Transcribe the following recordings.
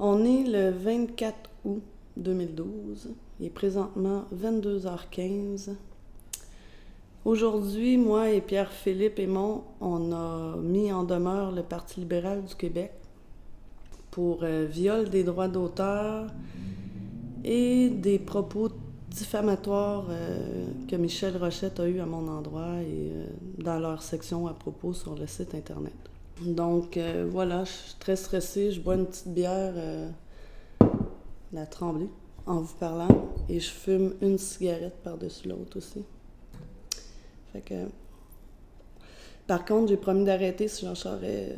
On est le 24 août 2012. Il est présentement 22h15. Aujourd'hui, moi et Pierre-Philippe Aymon, on a mis en demeure le Parti libéral du Québec pour viol des droits d'auteur et des propos diffamatoires que Michel Rochette a eu à mon endroit et dans leur section à propos sur le site Internet. Donc voilà, je suis très stressée, je bois une petite bière, la Tremblay, en vous parlant, et je fume une cigarette par-dessus l'autre aussi. Fait que... Par contre, j'ai promis d'arrêter si Jean Charest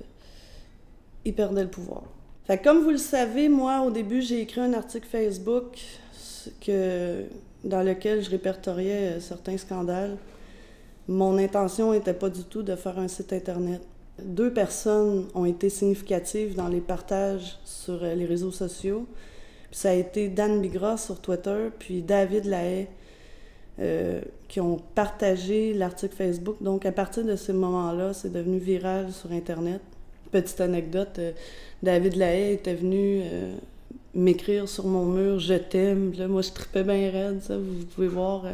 il perdait le pouvoir. Fait que comme vous le savez, moi, au début, j'ai écrit un article Facebook dans lequel je répertoriais certains scandales. Mon intention n'était pas du tout de faire un site Internet. 2 personnes ont été significatives dans les partages sur les réseaux sociaux. Puis ça a été Dan Bigra sur Twitter, puis David Lahaye, qui ont partagé l'article Facebook. Donc, à partir de ce moment-là, c'est devenu viral sur Internet. Petite anecdote, David Lahaye était venu m'écrire sur mon mur « Je t'aime ». Là, moi, je tripais bien raide, ça, vous pouvez voir.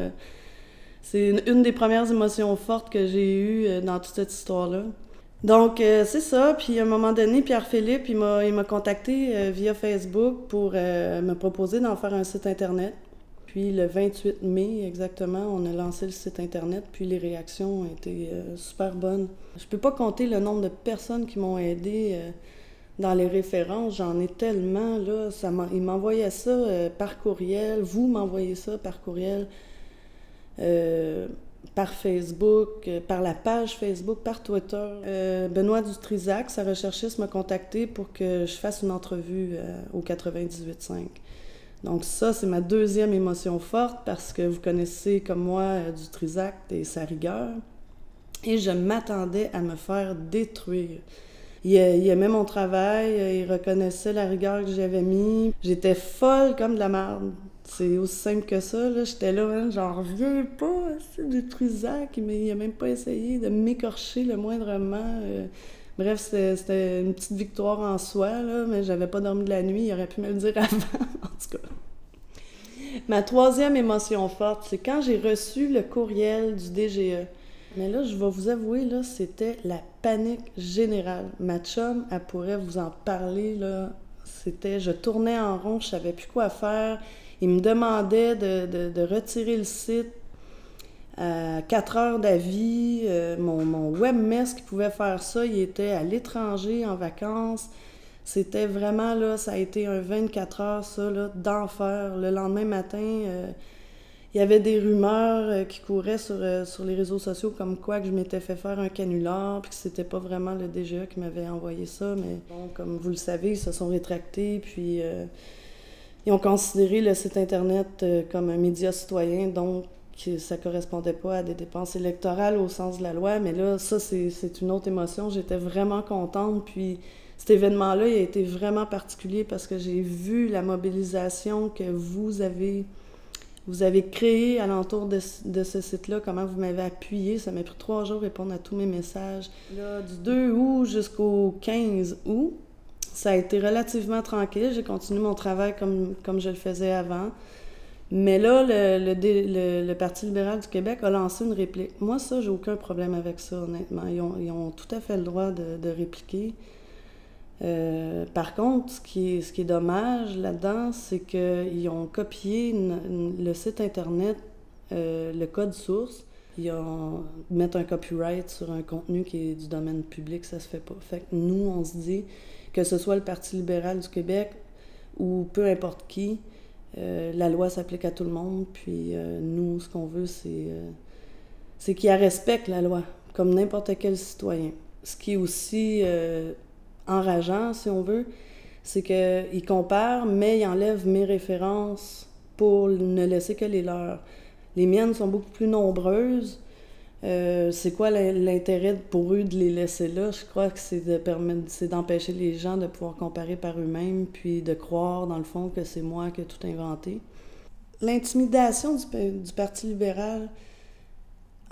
C'est une des premières émotions fortes que j'ai eues dans toute cette histoire-là. Donc, c'est ça. Puis, à un moment donné, Pierre-Philippe, il m'a contacté via Facebook pour me proposer d'en faire un site Internet. Puis, le 28 mai, exactement, on a lancé le site Internet. Puis, les réactions ont été super bonnes. Je peux pas compter le nombre de personnes qui m'ont aidé dans les références. J'en ai tellement, là. Ils m'envoyaient ça par courriel. Vous m'envoyez ça par courriel. Par Facebook, par la page Facebook, par Twitter. Benoît Dutrisac, sa recherchiste, m'a contacté pour que je fasse une entrevue au 98.5. Donc ça, c'est ma deuxième émotion forte parce que vous connaissez comme moi Dutrisac et sa rigueur. Et je m'attendais à me faire détruire. Il aimait mon travail, il reconnaissait la rigueur que j'avais mis. J'étais folle comme de la merde. C'est aussi simple que ça, là. J'étais là, hein, j'en reviens pas, c'est du Trisac, mais il a même pas essayé de m'écorcher le moindrement. Bref, c'était une petite victoire en soi, là, mais j'avais pas dormi de la nuit, il aurait pu me le dire avant, en tout cas. Ma troisième émotion forte, c'est quand j'ai reçu le courriel du DGE. Mais là, je vais vous avouer, là, c'était la panique générale. Ma chum, elle pourrait vous en parler, là. Je tournais en rond, je savais plus quoi faire. Il me demandait de retirer le site à 4 heures d'avis. Mon webmaster qui pouvait faire ça, il était à l'étranger, en vacances. C'était vraiment, là, ça a été un 24 heures, ça, là, d'enfer. Le lendemain matin, il y avait des rumeurs qui couraient sur les réseaux sociaux comme quoi que je m'étais fait faire un canular, puis que c'était pas vraiment le DGE qui m'avait envoyé ça, mais bon, comme vous le savez, ils se sont rétractés, puis ils ont considéré le site Internet comme un média citoyen, donc ça correspondait pas à des dépenses électorales au sens de la loi, mais là, ça, c'est une autre émotion. J'étais vraiment contente, puis cet événement-là, il a été vraiment particulier parce que j'ai vu la mobilisation que vous avez créé alentour de ce site-là, comment vous m'avez appuyé. Ça m'a pris 3 jours de répondre à tous mes messages. Là, du 2 août jusqu'au 15 août, ça a été relativement tranquille. J'ai continué mon travail comme je le faisais avant. Mais là, le Parti libéral du Québec a lancé une réplique. Moi, ça, j'ai aucun problème avec ça, honnêtement. Ils ont tout à fait le droit de répliquer. Par contre, ce qui est dommage là-dedans, c'est qu'ils ont copié le site Internet, le code source. Ils mettent un copyright sur un contenu qui est du domaine public, ça se fait pas. Fait que nous, on se dit que ce soit le Parti libéral du Québec ou peu importe qui, la loi s'applique à tout le monde. Puis nous, ce qu'on veut, c'est qu'ils respectent la loi, comme n'importe quel citoyen. Ce qui est aussi enrageant, si on veut, c'est qu'ils comparent, mais ils enlèvent mes références pour ne laisser que les leurs. Les miennes sont beaucoup plus nombreuses. C'est quoi l'intérêt pour eux de les laisser là? Je crois que c'est d'empêcher les gens de pouvoir comparer par eux-mêmes, puis de croire, dans le fond, que c'est moi qui ai tout inventé. L'intimidation du Parti libéral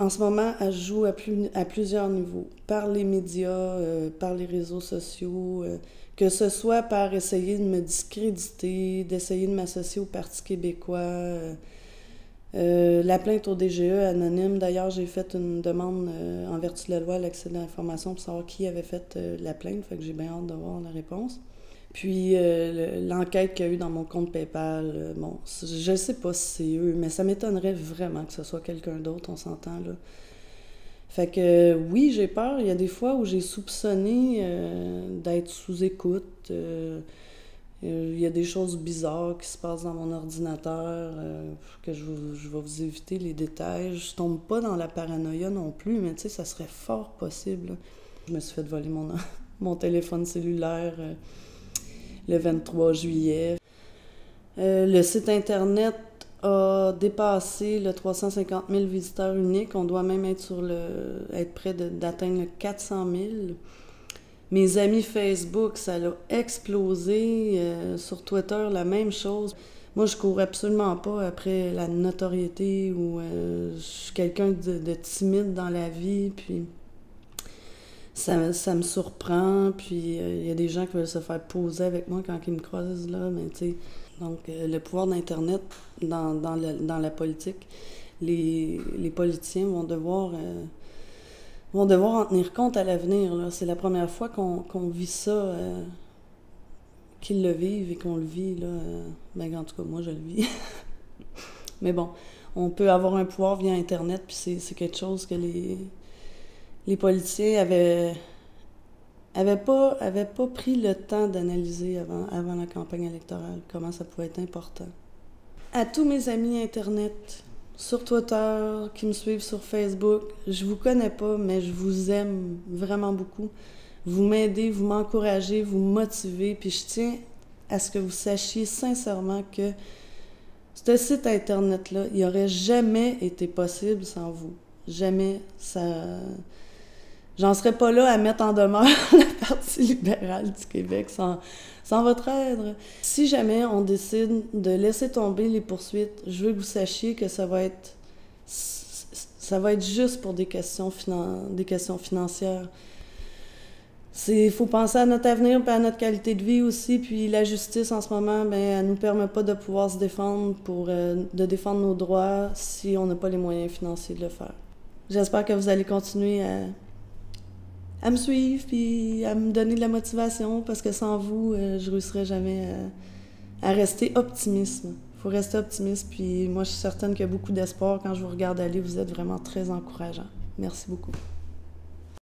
En ce moment, elle joue à plusieurs niveaux, par les médias, par les réseaux sociaux, que ce soit par essayer de me discréditer, d'essayer de m'associer au Parti québécois. La plainte au DGE anonyme, d'ailleurs, j'ai fait une demande en vertu de la loi à l'accès de l'information pour savoir qui avait fait la plainte, fait que j'ai bien hâte de voir la réponse. Puis l'enquête qu'il y a eu dans mon compte PayPal, bon, je sais pas si c'est eux, mais ça m'étonnerait vraiment que ce soit quelqu'un d'autre, on s'entend là. Fait que oui, j'ai peur. Il y a des fois où j'ai soupçonné d'être sous écoute. Il y a des choses bizarres qui se passent dans mon ordinateur, que je vais vous éviter les détails. Je tombe pas dans la paranoïa non plus, mais tu sais, ça serait fort possible. Là. Je me suis fait voler mon téléphone cellulaire le 23 juillet. Le site Internet a dépassé le 350 000 visiteurs uniques. On doit même être près d'atteindre le 400 000. Mes amis Facebook, ça l'a explosé. Sur Twitter, la même chose. Moi, je cours absolument pas après la notoriété ou je suis quelqu'un de timide dans la vie. Puis ça me surprend. Puis il y a des gens qui veulent se faire poser avec moi quand ils me croisent là. Mais tu sais, donc le pouvoir d'Internet dans la politique, les politiciens vont devoir en tenir compte à l'avenir. Là. C'est la première fois qu'on vit ça, qu'ils le vivent et qu'on le vit. Là. Ben, en tout cas, moi, je le vis. Mais bon, on peut avoir un pouvoir via Internet, puis c'est quelque chose que les politiciens avaient pas pris le temps d'analyser avant la campagne électorale, comment ça pouvait être important. À tous mes amis Internet, sur Twitter, qui me suivent sur Facebook, je vous connais pas, mais je vous aime vraiment beaucoup. Vous m'aidez, vous m'encouragez, vous me motivez, puis je tiens à ce que vous sachiez sincèrement que ce site Internet-là, il n'aurait jamais été possible sans vous. Jamais. J'en serais pas là à mettre en demeure le Parti libéral du Québec sans votre aide. Si jamais on décide de laisser tomber les poursuites, je veux que vous sachiez que ça va être juste pour des questions financières. Il faut penser à notre avenir et à notre qualité de vie aussi. Puis la justice, en ce moment, ben, elle nous permet pas de pouvoir se défendre de défendre nos droits si on n'a pas les moyens financiers de le faire. J'espère que vous allez continuer à me suivre puis à me donner de la motivation parce que sans vous, je réussirais jamais à rester optimiste. Il faut rester optimiste puis moi, je suis certaine qu'il y a beaucoup d'espoir. Quand je vous regarde aller, vous êtes vraiment très encourageant. Merci beaucoup.